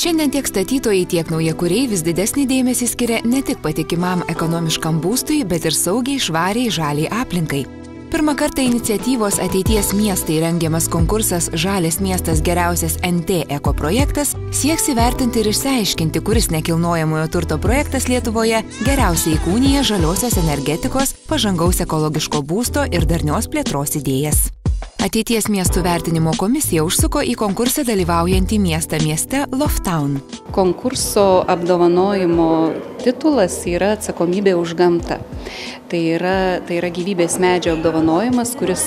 Šiandien tiek statytojai, tiek naujakuriai vis didesnį dėmesį skiria ne tik patikimam ekonomiškam būstui, bet ir saugiai, švariai, žaliai aplinkai. Pirmą kartą iniciatyvos Ateities miestai rengiamas konkursas Žalias miestas geriausias NT eko projektas sieks įvertinti ir išsiaiškinti, kuris nekilnojamojo turto projektas Lietuvoje geriausiai įkūnija žaliosios energetikos, pažangaus ekologiško būsto ir darnios plėtros idėjas. Ateities miestų vertinimo komisija užsuko į konkursą dalyvaujantį miestą mieste Loftown. Konkurso apdovanojimo titulas yra atsakomybė už gamtą. Tai yra gyvybės medžio apdovanojimas, kuris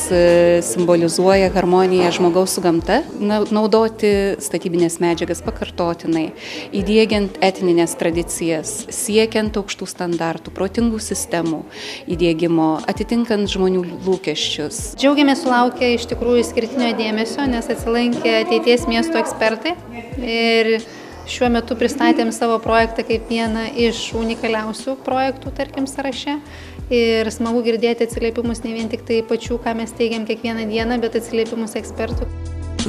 simbolizuoja harmoniją žmogaus su gamta, naudoti statybinės medžiagas pakartotinai, įdiegiant etninės tradicijas, siekiant aukštų standartų, protingų sistemų įdiegimo, atitinkant žmonių lūkesčius. Džiaugiamės sulaukę iš tikrųjų išskirtinio dėmesio, nes atsilankė Ateities miesto ekspertai ir šiuo metu pristatėm savo projektą kaip vieną iš unikaliausių projektų, tarkim, sąraše. Ir smagu girdėti atsiliepimus ne vien tik tai pačių, ką mes teigiam kiekvieną dieną, bet atsiliepimus ekspertų.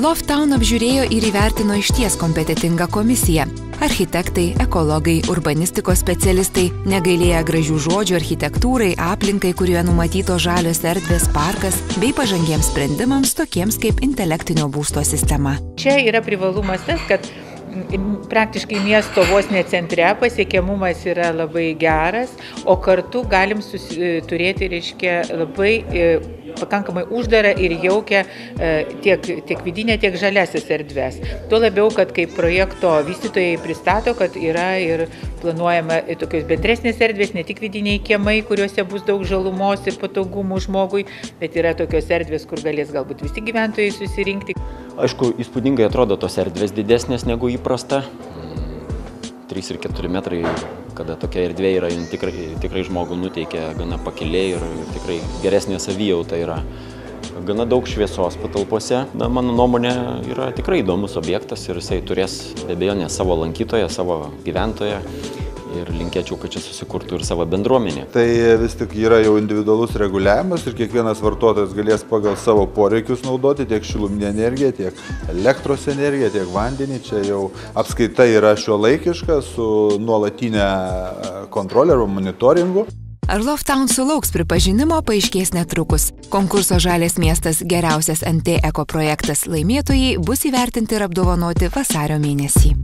Loftown apžiūrėjo ir įvertino išties kompetentingą komisiją. Architektai, ekologai, urbanistikos specialistai negailėję gražių žodžių architektūrai, aplinkai, kurioje numatytos žalios erdvės, parkas, bei pažangiems sprendimams tokiems kaip intelektinio būsto sistema. Čia yra privalumas tas, kad praktiškai miesto vos ne centre pasiekiamumas yra labai geras, o kartu galim turėti, reiškia, labai pakankamai uždarą ir jaukę tiek vidinę, tiek žaliasias erdves. Tuo labiau, kad kaip projekto vystytojai pristato, kad yra ir planuojama tokios bendresnės erdvės, ne tik vidiniai kiemai, kuriuose bus daug žalumos ir patogumų žmogui, bet yra tokios erdvės, kur galės galbūt visi gyventojai susirinkti. Aišku, įspūdingai atrodo tos erdvės didesnės negu įprasta. 3 ir 4 metrai, kada tokia erdvė yra, tikrai žmogų nuteikia gana pakiliai ir tikrai geresnė savijauta yra. Gana daug šviesos patalpose. Mano nuomonė yra tikrai įdomus objektas ir jisai turės be abejonės savo lankytoją, savo gyventoją. Ir linkėčiau, kad čia susikurtų ir savo bendruomenė. Tai vis tik yra jau individualus reguliavimas ir kiekvienas vartotojas galės pagal savo poreikius naudoti tiek šiluminę energiją, tiek elektros energiją, tiek vandenį. Čia jau apskaita yra šiuolaikiška su nuolatinė kontrolė arba monitoringu. Ar Loftown sulauks pripažinimo, paaiškės netrukus. Konkurso Žalias miestas geriausias NT eko projektas laimėtojai bus įvertinti ir apdovanoti vasario mėnesį.